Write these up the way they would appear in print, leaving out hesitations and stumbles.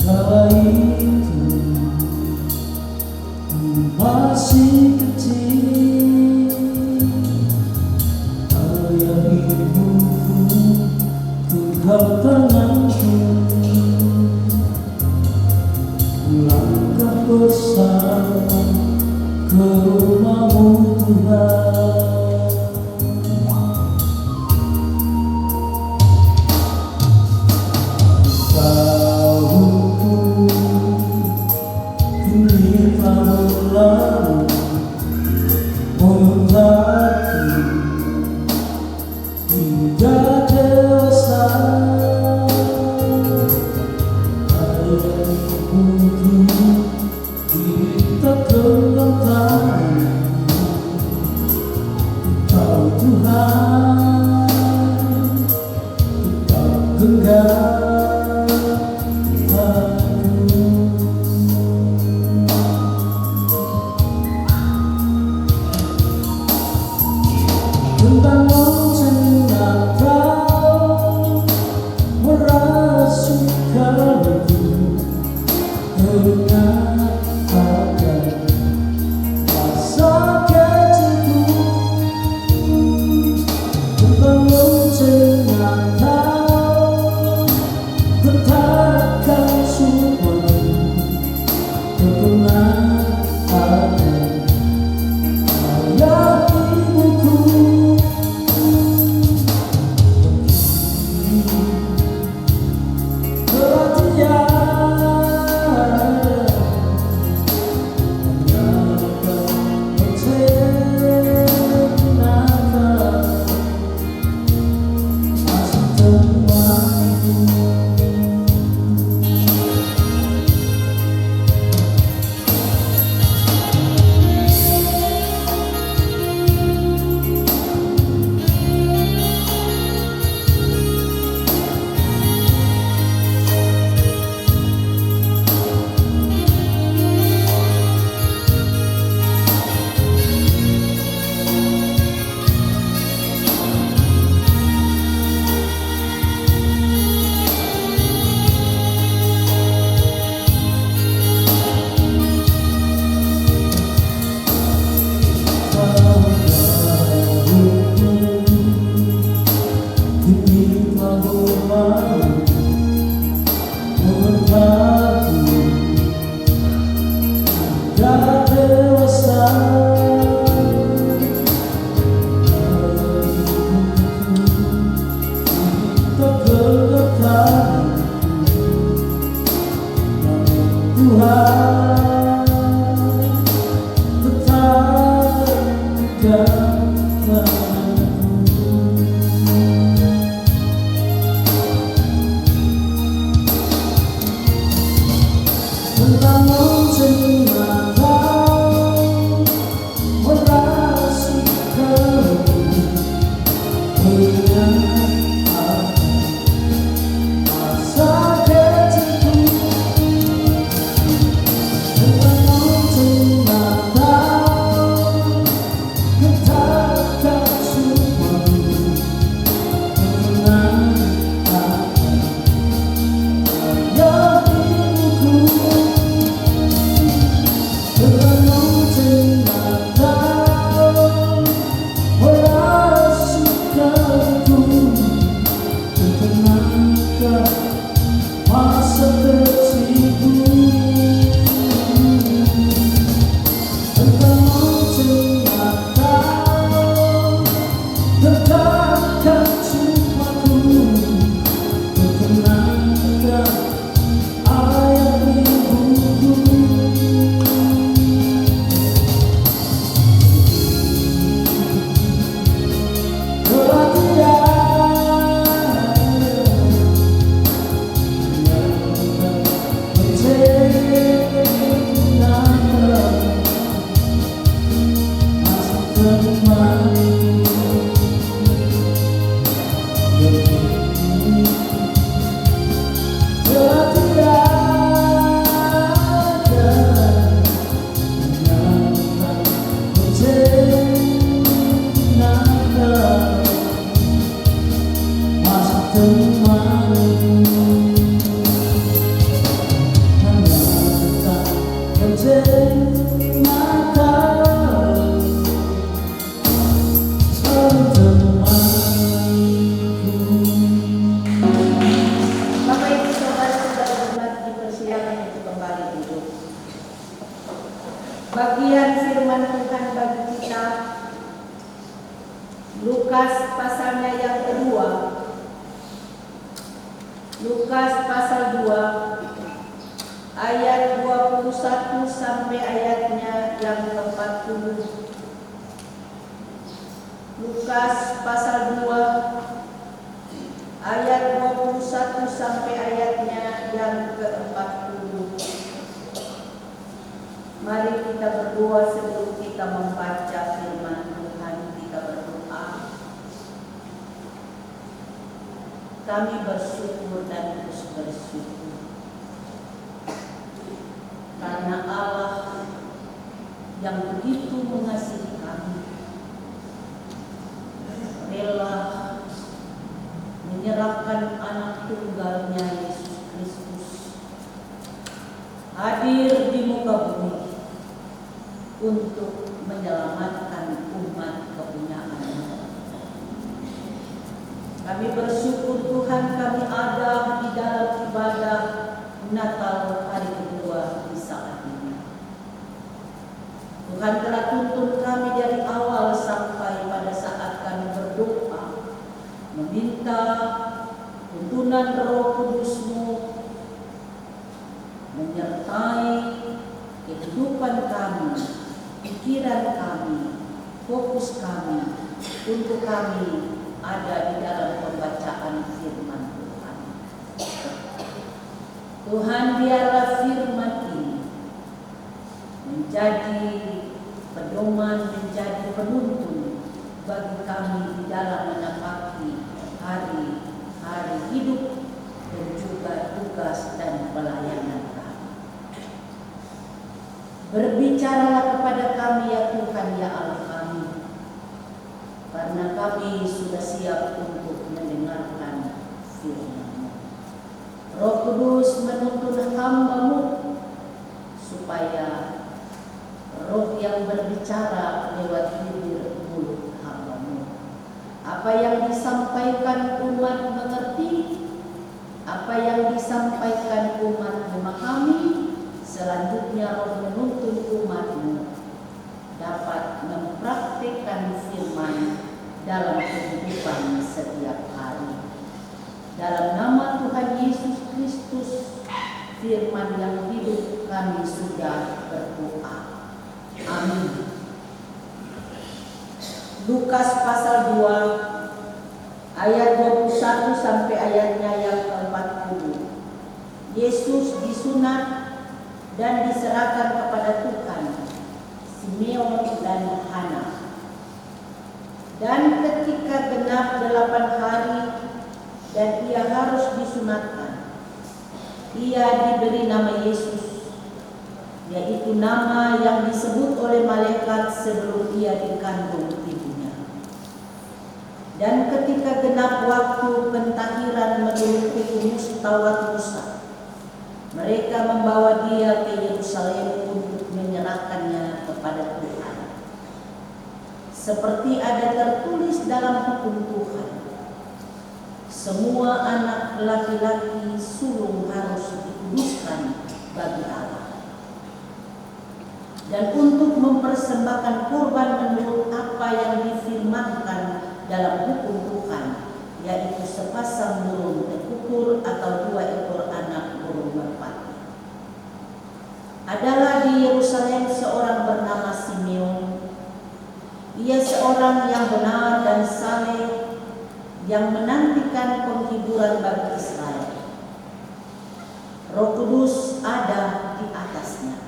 Kala itu masih kecil, ayah ibuku genggam tanganku, langkah bersama ke rumahmu Tuhan. Lalu membuatku hingga dewasa. Ayah ibuku kita genggam tangan, Engkau Tuhan kita genggam. Membangun sejenak kau merasuk kalbu, mengatakan rasa kecilku. Membangun sejenak kau bertarakan semua kebenaran ayah ibuku. Lukas pasal 2 ayat 21 sampai ayatnya yang ke-40. Lukas pasal 2 ayat 21 sampai ayatnya yang ke-40. Mari kita berdoa sebelum kita membaca firman Tuhan. Kita berdoa. Kami bersyukur dan terus bersyukur karena Allah yang begitu mengasihi kami rela menyerahkan anak tunggalnya Yesus Kristus hadir di muka bumi untuk menyelamatkan umat kepunyaannya. Kami bersyukur Tuhan, kami ada di dalam ibadah Natal hari kedua di saat ini. Tuhan telah tuntun kami dari awal sampai pada saat kami berdoa, meminta tuntunan Roh Kudus-Mu menyertai kehidupan kami, pikiran kami, fokus kami, untuk kami ada di dalam pembacaan firman Tuhan. Tuhan, biarlah firman ini menjadi pedoman, menjadi penuntun bagi kami di dalam menapaki hari-hari hidup dan juga tugas dan pelayanan kami. Berbicaralah kepada kami ya Tuhan, ya Allah kami, karena kami sudah siap untuk mendengarkan firman-Mu. Roh Kudus menuntun hamba-Mu supaya Roh yang berbicara lewat bibir mulut hamba-Mu. Apa yang disampaikan umat mengerti, apa yang disampaikan umat memahami, selanjutnya Roh menuntun umat-Mu dapat mempraktikkan firman dalam kehidupan setiap hari. Dalam nama Tuhan Yesus Kristus, firman yang hidup, kami sudah berdoa. Amin. Lukas pasal 2 ayat 21 sampai ayatnya yang ke-40. Yesus disunat dan diserahkan kepada Tuhan, Simeon dan Hana. Dan ketika genap 8 hari dan ia harus disunatkan, ia diberi nama Yesus, yaitu nama yang disebut oleh malaikat sebelum ia dikandung ibunya. Dan ketika genap waktu pentahiran menurut hukum Taurat Musa, mereka membawa dia ke Yerusalem untuk menyerahkannya kepada Tuhan. Seperti ada tertulis dalam hukum Tuhan, semua anak laki-laki sulung harus dikuduskan bagi Allah. Dan untuk mempersembahkan kurban menurut apa yang difirmankan dalam hukum Tuhan, yaitu sepasang burung terukur atau 2 ekor anak burung merpati. Adalah di Yerusalem seorang bernama Simeon. Ia seorang yang benar dan saleh, yang menantikan penghiburan bagi Israel. Roh Kudus ada di atasnya,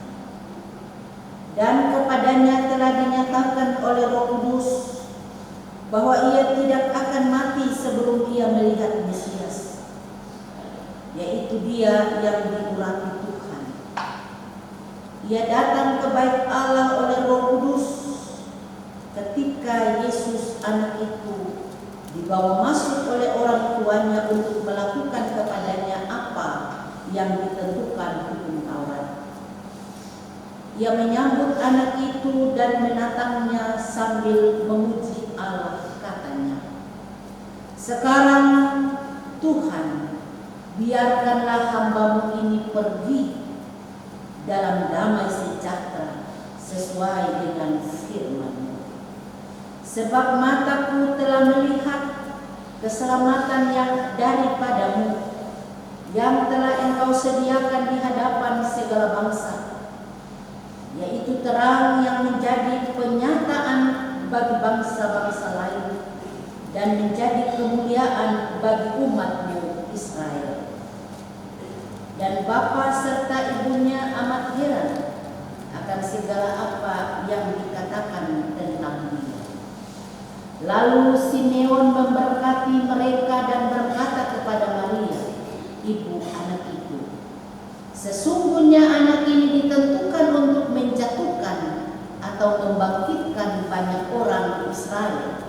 dan kepadanya telah dinyatakan oleh Roh Kudus bahwa ia tidak akan mati sebelum ia melihat Mesias, yaitu Dia yang diurapi Tuhan. Ia datang ke bait Allah oleh Roh Kudus ketika Yesus anak itu dibawa masuk oleh orang tuanya untuk melakukan kepadanya apa yang ditentukan hukum Taurat. Ia menyambut anak itu dan menatangnya sambil memuji Allah, katanya, "Sekarang Tuhan, biarkanlah hamba-Mu ini pergi dalam damai sejahtera sesuai dengan firman-Mu. Sebab mataku telah melihat keselamatan yang daripada-Mu, yang telah Engkau sediakan di hadapan segala bangsa, yaitu terang yang menjadi penyataan bagi bangsa-bangsa lain dan menjadi kemuliaan bagi umat-Mu Israel. Dan bapa serta ibunya amat heran akan segala apa yang dikatakan tentang dia. Lalu Simeon memberkati mereka dan berkata kepada Maria, ibu anak itu, sesungguhnya anak ini ditentukan untuk menjatuhkan atau membangkitkan banyak orang Israel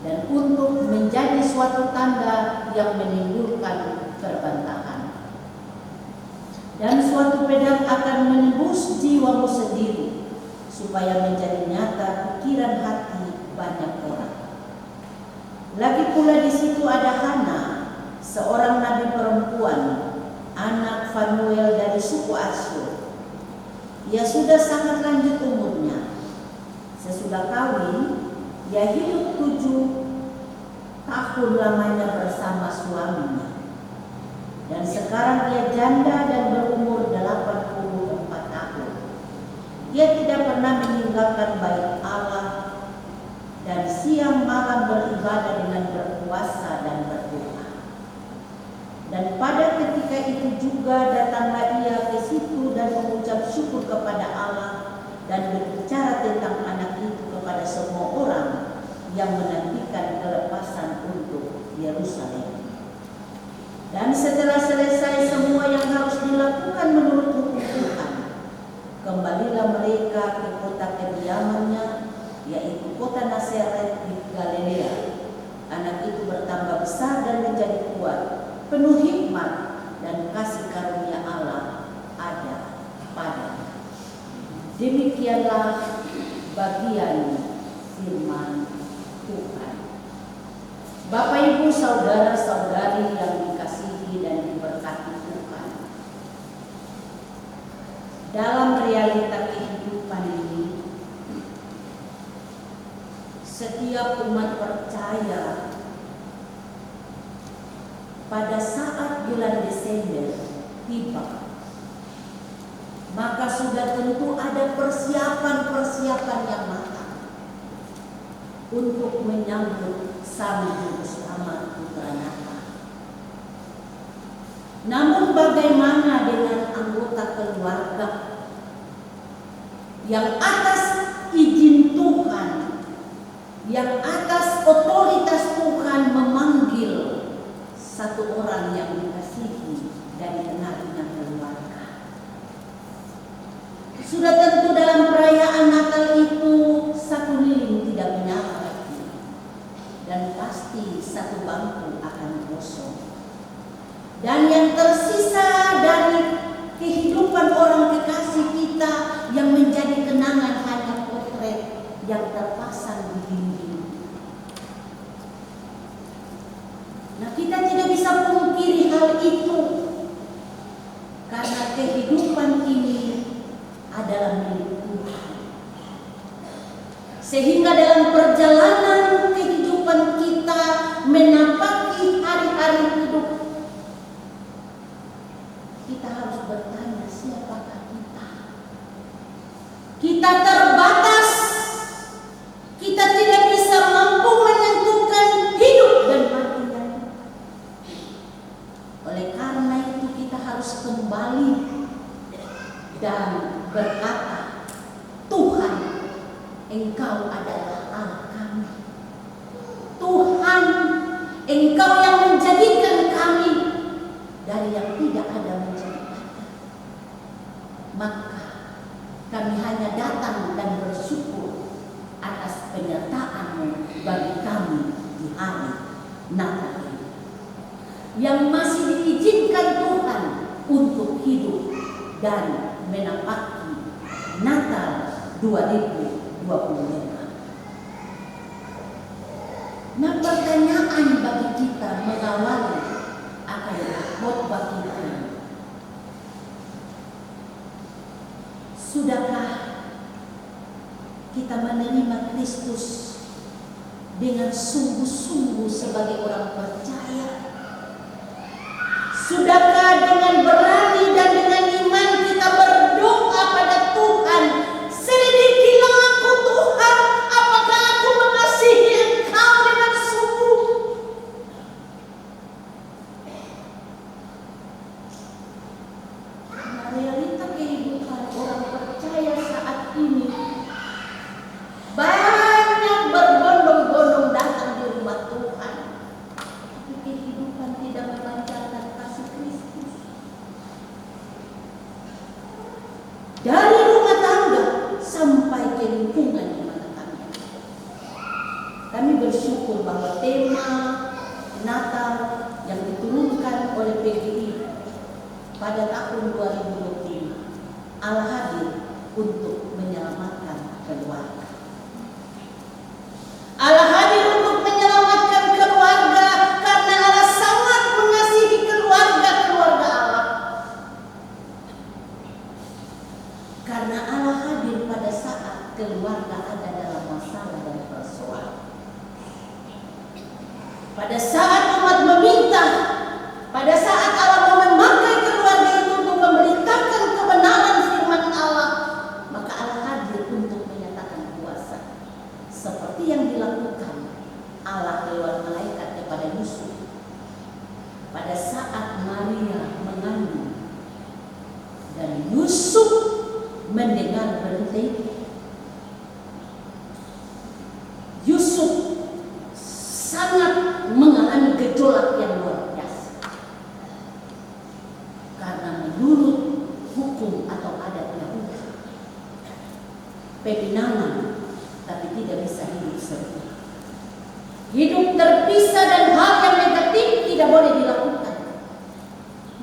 dan untuk menjadi suatu tanda yang menimbulkan perbantahan. Dan suatu pedang akan menembus jiwamu sendiri supaya menjadi nyata pikiran hati banyak orang. Lagi pula di situ ada Hana, seorang nabi perempuan, anak Fanuel dari suku Asyur. Ia sudah sangat lanjut umurnya. Sesudah kawin, ia hidup 7 tahun lamanya bersama suaminya. Dan sekarang ia janda dan berumur 84 tahun. Ia tidak pernah meninggalkan bait Allah dan siang malam beribadah dengan berpuasa dan berdoa. Dan pada ketika itu juga datanglah ia ke situ dan mengucap syukur kepada Allah dan berbicara tentang anak itu kepada semua orang yang menantikan kelepasan untuk Yerusalem. Dan setelah selesai semua yang harus dilakukan menurut hukum Tuhan, kembalilah mereka ke kota kediamannya, yaitu kota Nazaret di Galilea. Anak itu bertambah besar dan menjadi kuat, penuh hikmat dan kasih karunia Allah ada padanya. Demikianlah bagian firman Tuhan. Bapak Ibu saudara-saudari yang dikasihi dan diberkati Tuhan, dalam realita kehidupan ini, setiap umat percaya pada saat bulan Desember tiba, maka sudah tentu ada persiapan-persiapan yang matang untuk menyambut Sang Juru Selamat Putra Natal. Namun bagaimana dengan anggota keluarga yang atas izin Tuhan, yang atas otoritas Tuhan memanggil satu orang yang dikasihi dari kenalnya keluarga? Sudah tentu dalam perayaan Natal itu satu lilin tidak menyala lagi, dan pasti satu bangku akan kosong. Dan yang tersisa dari kehidupan orang kekasih kita yang menjadi kenangan hanya potret yang terpasang di dinding. Nah, kita tidak bisa pungkiri hal itu, karena kehidupan ini adalah milik Tuhan. Sehingga dalam perjalanan kehidupan kita menapaki hari-hari hidup, kita harus bertanya, siapakah kita? Kita terbatas. Kita tidak bisa mampu menentukan hidup dan matinya. Oleh karena itu kita harus kembali dan berkata, Tuhan, Engkau adalah Allah kami. Tuhan, Engkau yang menjadikan kami dari yang tidak ada menjadi ada. Maka kami hanya datang dan bersyukur atas penyertaan-Mu bagi kami di hari Natal ini, yang masih diizinkan Tuhan untuk hidup dan menapaki Natal 2025. Nah, pertanyaan bagi kita mengawali akan khotbah kita, sudahkah kita menerima Kristus dengan sungguh-sungguh sebagai orang percaya? Sudahkah dengan berani dan dengan iman kita berdoa pada Tuhan, selidikilah aku Tuhan, apakah aku mengasihi Engkau dengan sungguh? Karena realita kehidupan orang percaya saat ini, banyak berbondong-bondong datang di rumah Tuhan, tapi kehidupan tidak memancarkan kasih Kristus. Dari rumah tangga sampai ke lingkungan di mana kami. Kami bersyukur bahwa tema Natal yang diturunkan oleh PGI pada tahun 2025, Allah hadir untuk menyelamatkan keluarga. Allah hadir untuk menyelamatkan keluarga karena Allah sangat mengasihi keluarga Allah. Karena Allah hadir pada saat keluarga ada dalam masalah dan persoalan. Pada saat umat meminta, pada saat Allah mau memakai keluarga itu untuk memberitakan kebenaran firman Allah, maka Allah hadir untuk menyatakan kuasa. Seperti yang dilakukan Allah lewat malaikat kepada Yusuf pada saat Maria mengandung dan Yusuf mendengar berita itu. Yusuf sangat mengalami gejolak yang luar biasa karena menurut hukum atau adat Yahudi, pepinangan tapi tidak bisa hidup serumah. Hidup terpisah dan hal yang negatif tidak boleh dilakukan.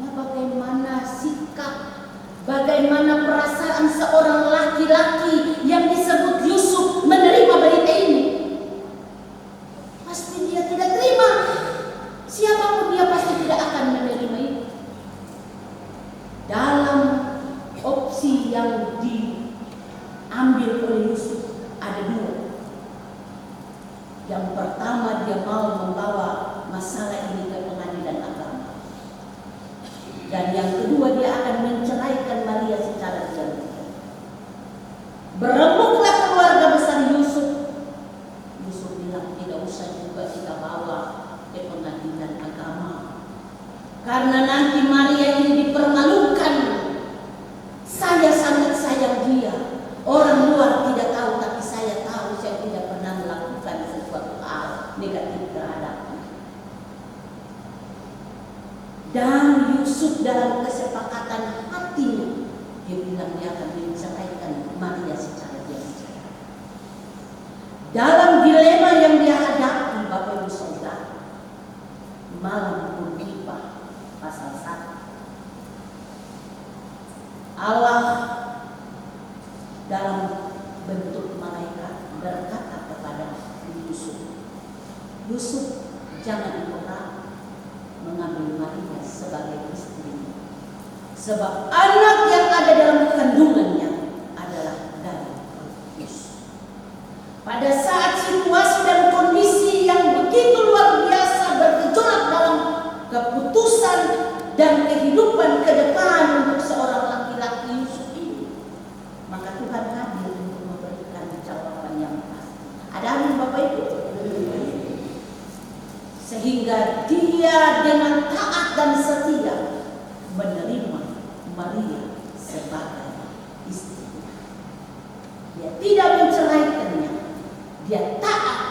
Nah, bagaimana sikap, bagaimana perasaan seorang laki-laki yang disebut Yusuf menerima berita ini? Pasti dia tidak terima. Siapapun dia pasti tidak akan menerima itu. Dalam opsi yang diambil oleh Yusuf ada dua. Yang pertama, dia mau membawa masalah ini ke pengadilan agama. Dan yang kedua, dia akan menceraikan Maria secara diam-diam. Berembuklah keluarga besar Yusuf. Yusuf bilang, tidak usah juga kita bawa ke pengadilan agama, karena nanti Maria ini dipermalukan. Saya sangat sayang dia. Orang luar tidak tahu, tapi saya tahu. Saya tidak pernah melakukan sesuatu hal negatif terhadapnya. Dan Yusuf dalam kesepakatan hatinya, dia bilang dia akan menceraikan Maria secara diam-diam. Dalam dilema yang dia hadapi, Bapak Ibu Saudara, malam Purkipa pasal 1, Allah dalam bentuk malaikat berkata kepada Yusuf, Yusuf, jangan pernah mengambil Maria sebagai istri, sebab anak yang ada dalam kandungannya adalah dari Yesus. Pada saat situasi dan kondisi yang begitu luar biasa bergejolak dalam keputusan dan kehidupan ke depan untuk seorang laki-laki Yusuf ini, maka Tuhan hadir untuk memberikan jawaban yang pasti. Ada amin Bapak Ibu? Sehingga dia dengan taat dan setia menerima Maria sebagai istri. Dia tidak menceraikannya. Dia taat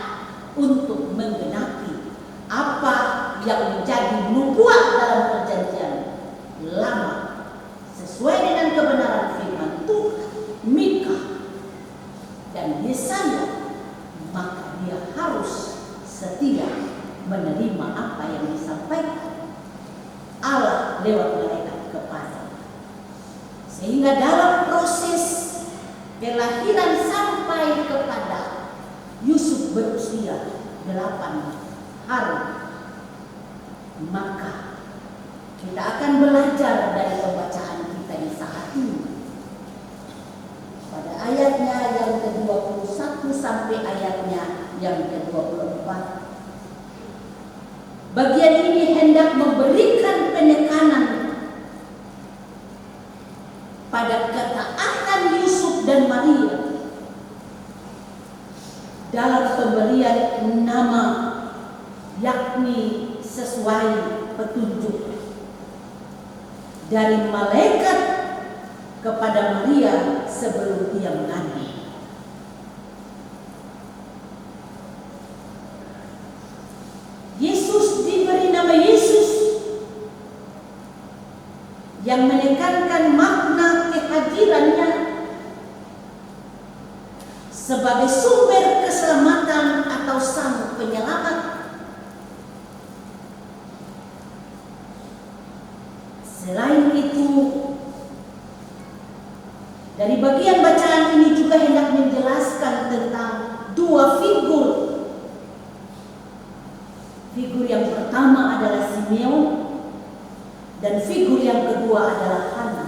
untuk menggenapi apa yang menjadi nubuat dalam perjanjian lama sesuai dengan kebenaran firman Tuhan, Mika dan Yesaya. Maka dia harus setia menerima apa yang disampaikan Allah lewat malaikat kepada. Sehingga dalam proses kelahiran sampai kepada Yusuf berusia 8 hari, maka kita akan belajar dari pembacaan kita di saat ini. Pada ayatnya yang ke-21 sampai ayatnya yang ke-24. Bagian ini hendak memberikan penekanan sesuai petunjuk dari malaikat kepada Maria sebelum ia mengandung. Yesus diberi nama Yesus yang menekankan makna kehadirannya sebagai sumber keselamatan atau sang penyelamat. Selain itu, dari bagian bacaan ini juga hendak menjelaskan tentang dua figur. Figur yang pertama adalah Simeon dan figur yang kedua adalah Hana.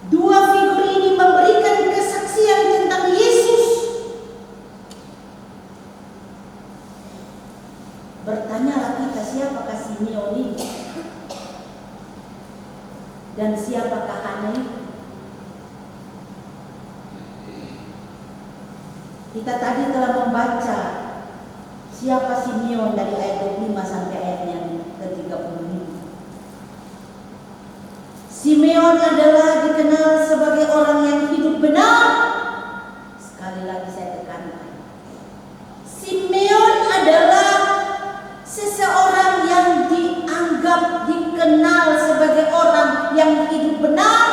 Dua figur ini memberikan kesaksian tentang Yesus. Bertanyalah kita, siapakah Simeon ini? Dan siapakah Hana ini? Kita tadi telah membaca siapa Simeon dari ayat 25 sampai ayat yang ke-35. Simeon adalah dikenal sebagai orang yang hidup benar. Sekali lagi saya tekankan. Simeon adalah seseorang yang dikenal sebagai orang yang hidup benar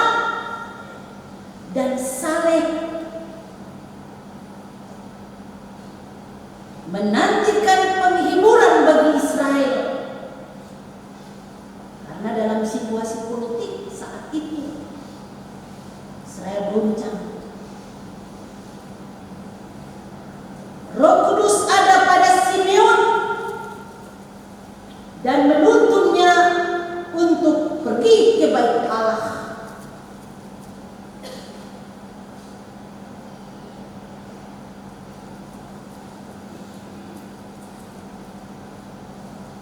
dan saleh, menantikan penghiburan bagi Israel. Karena dalam situasi politik saat itu Israel goncang. Roh Kudus ada pada Simeon dan menuntunnya untuk pergi ke Bait Allah.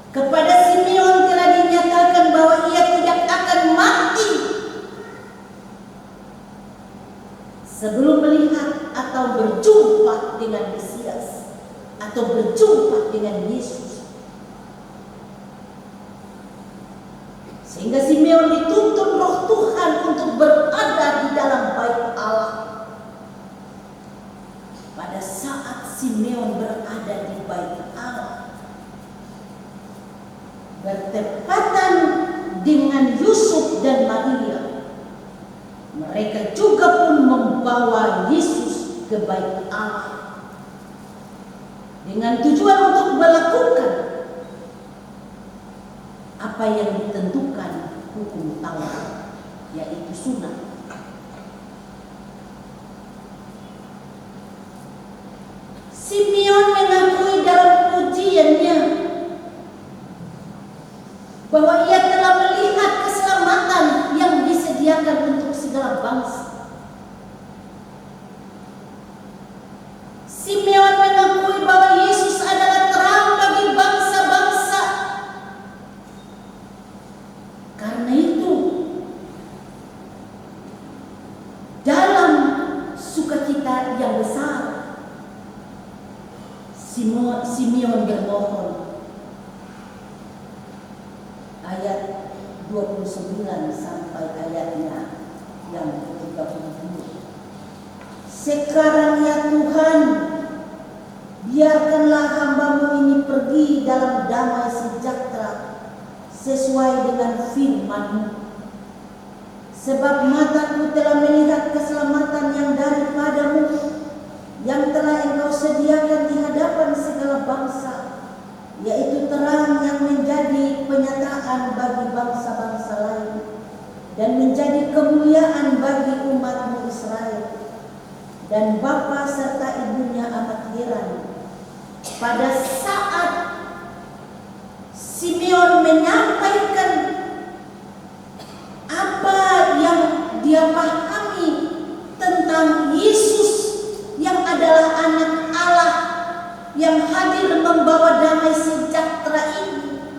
Kepada Simeon telah dinyatakan bahwa ia tidak akan mati sebelum melihat atau berjumpa dengan Mesias atau berjumpa dengan Yesus. Sehingga Simeon dituntun Roh Tuhan untuk berada di dalam Bait Allah. Pada saat Simeon berada di Bait Allah, bertepatan dengan Yusuf dan Maria, mereka juga pun membawa Yesus ke Bait Allah dengan tujuan untuk melakukan apa yang ditentukan hukum Taurat, yaitu sunat. Simeon mengakui dalam pujiannya bahwa ia telah melihat keselamatan yang disediakan untuk segala bangsa. Simeon mengakui bahwa Yesus adalah terang bagi bangsa-bangsa. Karena itu, dalam sukacita yang besar, Simeon bermohon. Ayat 29 sampai ayatnya yang ke-30. Sekarang ya Tuhan, biarkanlah hamba-Mu ini pergi dalam damai sejahtera sesuai dengan firman-Mu. Sebab mataku telah melihat keselamatan yang daripada-Mu, yang telah Engkau sediakan di hadapan segala bangsa, yaitu terang yang menjadi penyataan bagi bangsa-bangsa lain dan menjadi kemuliaan bagi umat-Mu Israel. Dan bapa serta ibunya amat heran pada saat Simeon menyampaikan apa yang dia pahami tentang Yesus yang adalah anak Allah yang hadir membawa damai sejahtera ini.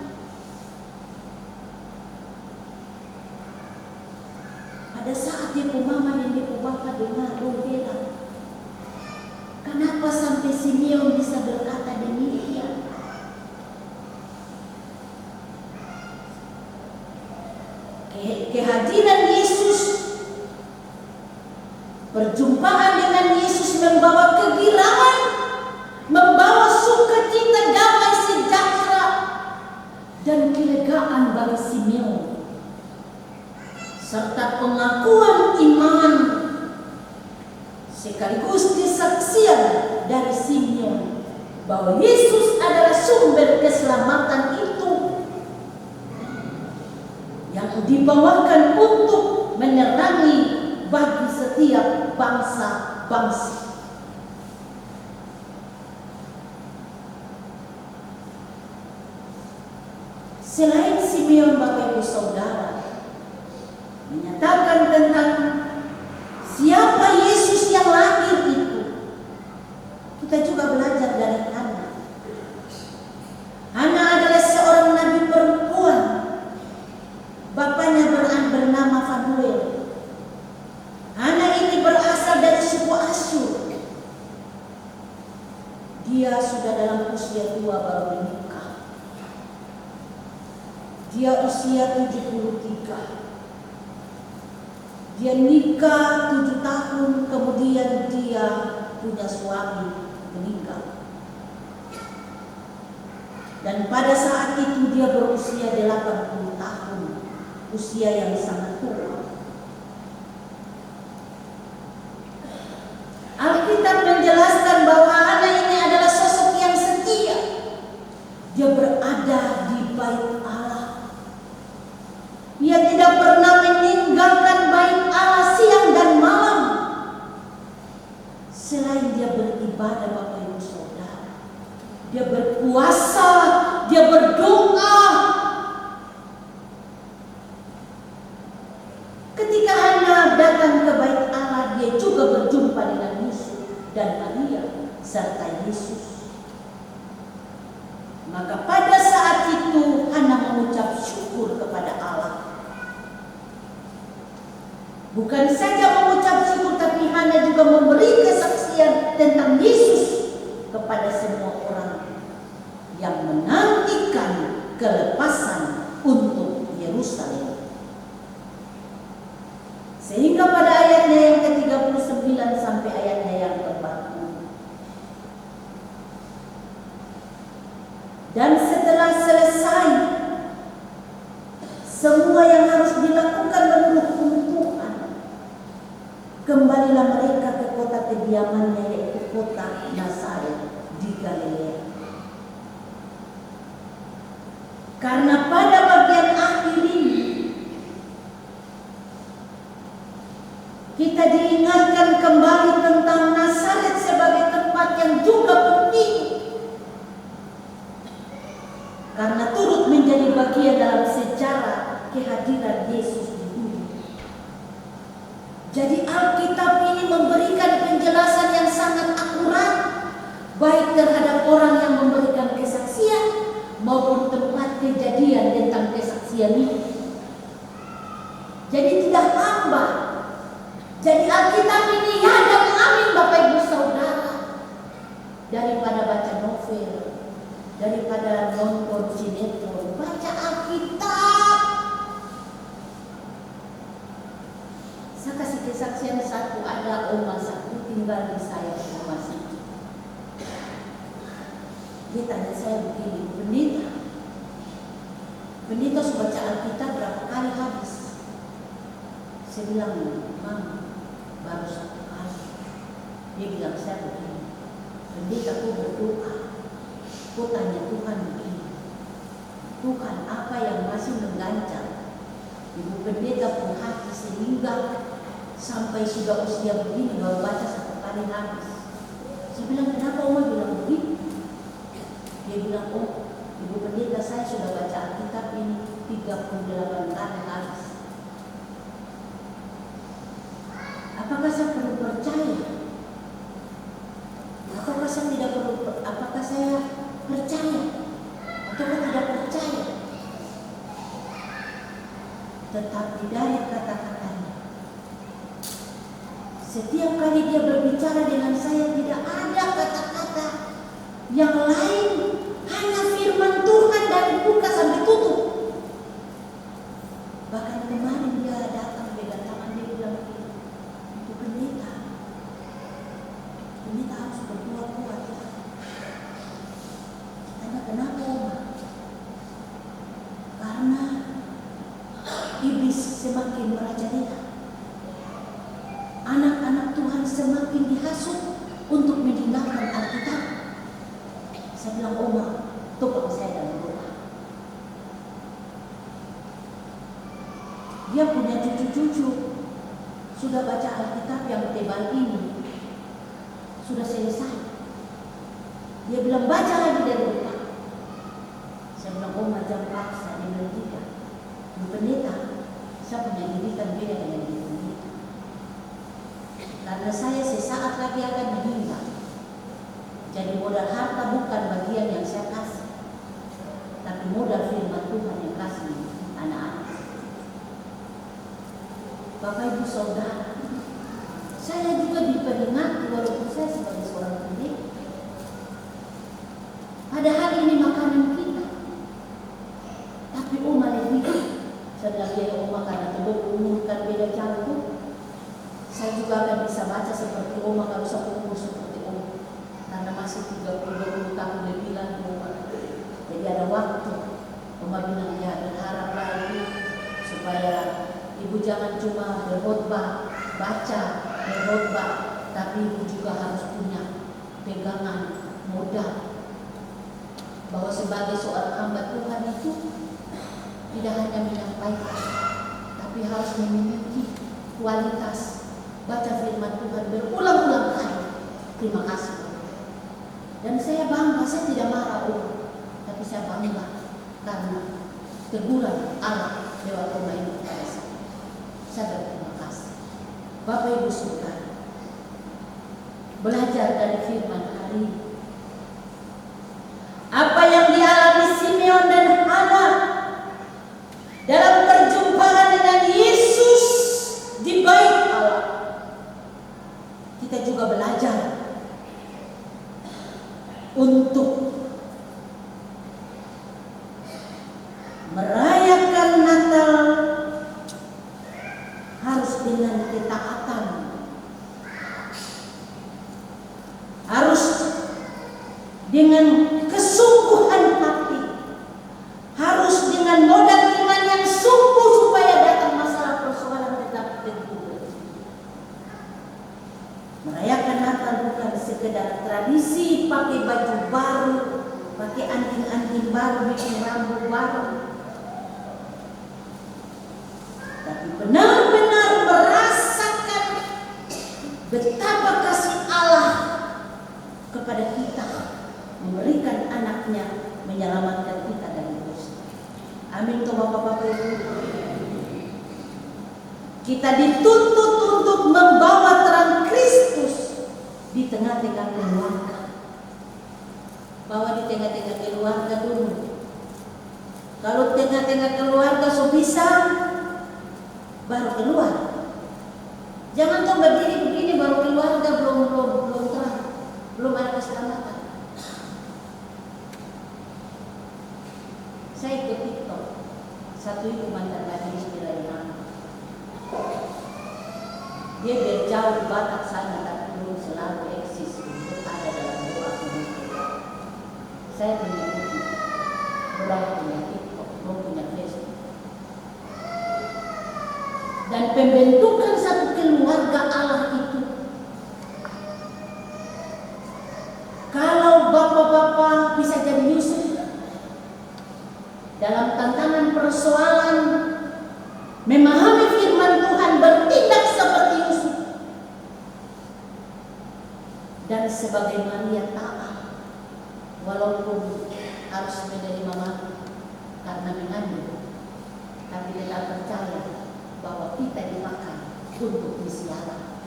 Pada saat dia mama dan dia bapa dengar, oh bela, kamu Kenapa sampai Simeon bisa berkata demikian? Kehadiran Yesus, perjumpaan dengan Yesus membawa kegirangan, membawa sukacita, damai sejahtera, dan kelegaan bagi Simeon, serta pengakuan iman sekaligus kesaksian dari Simeon bahwa Yesus adalah sumber keselamatan itu yang dibawakan untuk menerangi bagi setiap bangsa-bangsa. Selain Simeon, Bapak Ibu Saudara, menyatakan tentang siapa Yesus yang lahir itu, kita juga belajar dari Hana. Hana adalah seorang nabi perempuan. Bapaknya bernama Fanuel. Hana ini berasal dari suku Asyur. Dia sudah dalam usia tua baru menikah. Dia usia 73. Dia nikah 7 tahun, kemudian dia punya suami meninggal. Dan pada saat itu dia berusia 80 tahun, usia yang sangat tua. Alkitab menjelaskan bahwa Hana ini adalah sosok yang setia. Dia berada di bait Allah. Dia tidak pernah meninggalkan bait Allah siang dan malam. Selain dia beribadah, Bapak Ibu Saudara, dia berpuasa, dia berdoa. Ketika Hana datang ke bait Allah, dia juga berjumpa dengan Yusuf dan Maria serta Yesus. Maka pada saat itu Hana mengucap syukur kepada Allah. Bukan saja mengucap syukur, tapi Hana juga memberi kesaksian tentang Yesus kepada semua orang yang menantikan kelepasan untuk Yerusalem. Sehingga pada ayatnya yang ke-39 sampai ayatnya yang ke-40. Dan setelah selesai semua yang harus dilakukan menurut Tuhan, kembalilah mereka ke kota kediamannya, yaitu kota Nazaret di Galilea. Karena pada bagian akhir ini kita diingatkan kembali tentang Nazaret sebagai tempat yang juga penting, karena turut menjadi bagian dalam sejarah kehadiran Yesus di bumi. Jadi Alkitab ini memberikan penjelasan yang sangat akurat, baik terhadap orang yang memberikan kesaksian maupun tempat kejadian tentang kesaksian itu. Jadi tidak hambar. Jadi Alkitab ini ya dan amin, Bapak Ibu Saudara. Daripada baca novel, daripada nonton sinetron, baca Alkitab. Saya kasih kesaksian satu, ada oma satu tinggal di saya di rumah sakit. Dia tanya saya begini, pendeta sudah baca Alkitab berapa kali habis? Saya bilang, Mama, baru 1 kali. Dia bilang saya begini, pendeta aku berdoa, aku tanya Tuhan begini, Tuhan apa yang masih mengganjal ibu pendeta pun hati sehingga sampai sudah usia begini baru baca 1 kali habis. Saya bilang, kenapa Oma bilang begitu? Dia bilang, oh ibu pendeta saya sudah baca Alkitab ini 38 kali habis. Apakah saya perlu percaya? Apakah saya tidak perlu? Apakah saya percaya? Atau tidak percaya? Tetapi dari kata-katanya, Setiap kali dia berbicara dengan saya tidak ada kata-kata yang lain, hanya firman Tuhan dari buka sampai tutup. Bahkan kemarin dia datang pegang tangan dia bilang, itu pendeta harus berkuat-kuat ya. Tanya kenapa Oma? Karena iblis semakin merajalela. Anak-anak Tuhan semakin dihasut untuk meninggalkan Alkitab. Saya bilang, Oma, tolong saya dalam doa. Dia punya cucu-cucu sudah baca Alkitab yang tebal ini, sudah selesai. Dia bilang, baca lagi dari depan. Saya bilang, Oma, jangan paksa. Dia bilang, tidak. Pendeta, saya punya didikan beda dengan dia. Karena saya sesaat lagi akan meninggal. Jadi modal harta bukan bagian yang saya kasih, tapi modal firman Tuhan yang kasih anak-anak. Bapak Ibu Saudara, saya juga diperingati walaupun saya sebagai seorang pendeta. Padahal ini makanan kita. Tapi Oma lebih. Saya bilang, ya Oma, karena tebuk umur kan beda jauh. Saya juga akan bisa baca seperti Oma kalau saya umur seperti Oma. Karena masih 30 tahun lebih lagi Oma. Jadi ada waktu. Oma bilang, ya berharaplah Ibu supaya Ibu jangan cuma berkhotbah, baca, berkhotbah, tapi Ibu juga harus punya pegangan modal. Bahwa sebagai seorang hamba Tuhan itu tidak hanya menyampaikan, tapi harus memiliki kualitas baca firman Tuhan berulang-ulang kali. Terima kasih. Dan saya bangga, saya tidak marah tapi saya bangga karena teguran Allah lewat rumah ini kepada saya. Saya berterima kasih. Bapak Ibu Saudara, belajar dari firman hari ini. Apa yang dialami Simeon dan Hana dalam perjumpaan dengan Yesus di bait Allah, kita juga belajar untuk merayakan Natal harus dengan ketaatan, harus dengan kesungguhan hati, harus dengan modal iman yang sungguh supaya datang masalah persoalan tetap teguh. Merayakan Natal bukan sekedar tradisi pakai baju baru, pakai anting-anting baru, bikin rambut baru, tapi benar-benar merasakan betapa kasih Allah kepada kita, memberikan anaknya menyelamatkan kita dari dosa. Amin. Bapak-bapak Ibu, kita dituntut untuk membawa terang Kristus di tengah-tengah keluarga. Bawa di tengah-tengah keluarga dulu. Kalau tengah-tengah keluarga so bisa, baru keluar. Jangan tuh berdiri begini baru keluarga belum terang, belum ada keselamatan. Saya ikut TikTok, satu ibu mantan lagi istilahnya. Dia berjauh di Batak sana, tapi belum selalu eksis untuk ada dalam doa kita. Saya mengikuti, belum punya TikTok, belum punya Facebook. Dan pembentukan satu keluarga Allah itu, kalau bapak-bapak bisa jadi Yusuf dalam tantangan persoalan, memahami firman Tuhan, bertindak seperti Yusuf, dan sebagai Maria taat, walaupun harus menerima mati karena mengandung, tapi tetap percaya bahwa kita dipakai untuk misi Allah.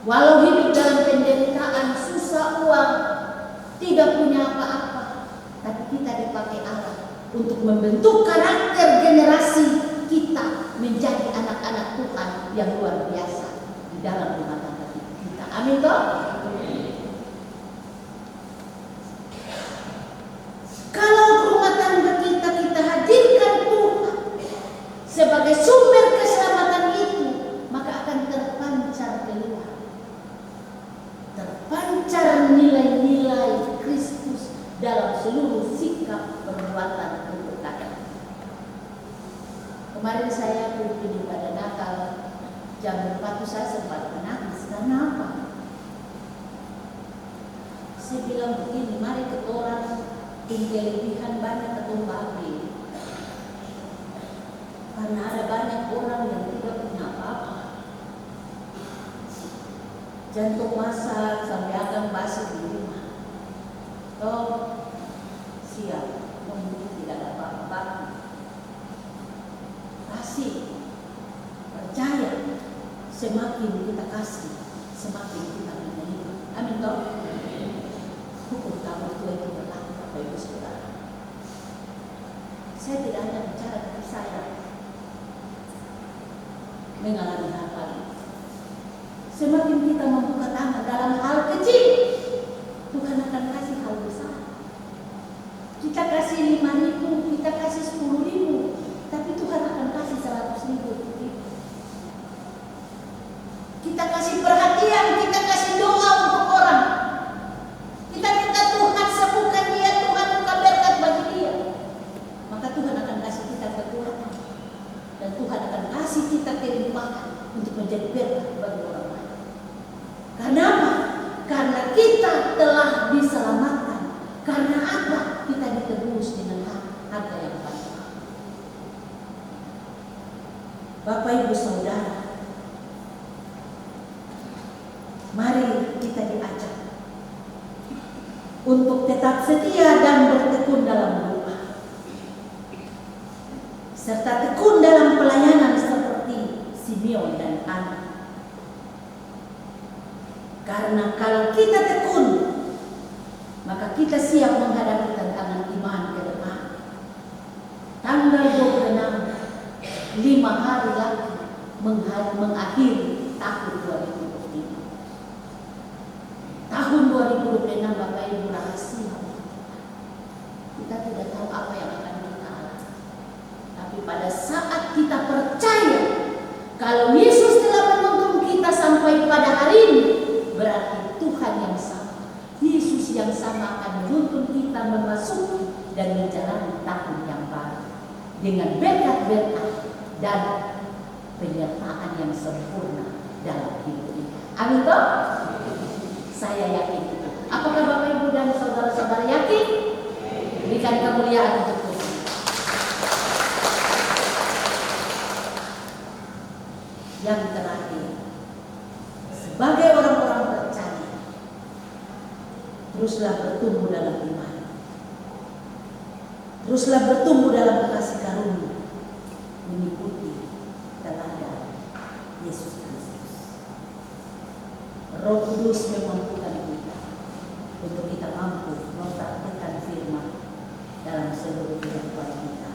Walau hidup dalam penderitaan, susah, uang, tidak punya apa-apa, tapi kita dipakai Allah untuk membentuk karakter generasi kita menjadi anak-anak Tuhan yang luar biasa di dalam rumah tangga. Amin toh? Kalau rumah tangga kita hadirkan Tuhan sebagai sumber keselamatan itu, maka akan terpancar keluar. Terpancar nilai-nilai Kristus dalam seluruh sikap perbuatan untuk kakak. Kemarin saya pergi pada Natal jam 4 saya sempat menangis. Karena apa? Saya bilang begini, mari kita orang kelebihan banyak atau bagi. Karena ada banyak orang yang tidak punya apa-apa. Jantung masak sampai akan basi di rumah. Toh siap, mungkin tidak ada apa-apa. Kasih, percaya, semakin kita kasih, semakin kita menerima. Amin toh? Hukum kamu Tuhan itu berlaku, Bapak Ibu Saudara. Saya tidak hanya bicara dari saya mengalami hal ini. Semakin kita membuka tangan dalam hal kecil, Tuhan akan kasih hal besar. Kita kasih 5.000, kita kasih 10.000, tapi Tuhan akan kasih 100.000 untuk kita. Kita kasih perhatian, kita kasih doa untuk orang. Kita minta Tuhan sembuhkan dia, Tuhan buka berkat bagi dia. Maka Tuhan akan kasih kita kekuatan. Dan Tuhan akan kasih kita kelimpahan untuk menjadi berkat bagi orang lain. Karena apa? Karena kita telah diselamatkan. Karena apa? Kita ditebus dengan harga yang banyak. Bapak Ibu Saudara, mari kita diajak untuk tetap setia dan bertekun dalam doa, serta tekun dalam pelayanan seperti Simeon dan Ana. Karena kalau kita tekun, maka kita siap menghadapi tantangan iman ke depan. Tanggal 26, 5 hari lagi mengakhiri tahun 2025. Tahun 2026 Bapak Ibu rahasia. Kita tidak tahu apa yang akan kita alami. Tapi pada saat kita percaya kalau Yesus telah menuntun kita sampai pada hari ini, berarti Tuhan yang sama, Yesus yang sama akan menuntun kita memasuki dan menjalani tahun yang baru dengan berkat-berkat dan penyertaan yang sempurna dalam hidup ini. Amin toh? Saya yakin. Apakah Bapak Ibu dan saudara-saudara yakin? Berikan kemuliaan untuk Tuhan. Yang terakhir, sebagai orang-orang percaya, teruslah bertumbuh dalam iman. Teruslah bertumbuh dalam kasih karunia, mengikuti teladan Yesus Kristus. Roh Kudus memampukan kita untuk kita mampu mempraktikkan firman dalam seluruh kehidupan kita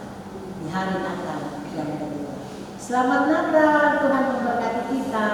di hari Natal yang kedua. Selamat Natal, Tuhan memberkati kita.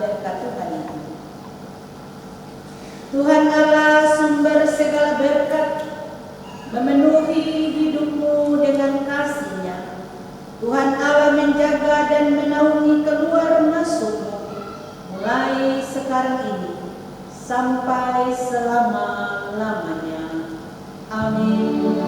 berkat Tuhan itu. Tuhan Allah sumber segala berkat memenuhi hidupmu dengan kasih-Nya. Tuhan Allah menjaga dan menaungi keluar masukmu mulai sekarang ini sampai selama-lamanya. Amin.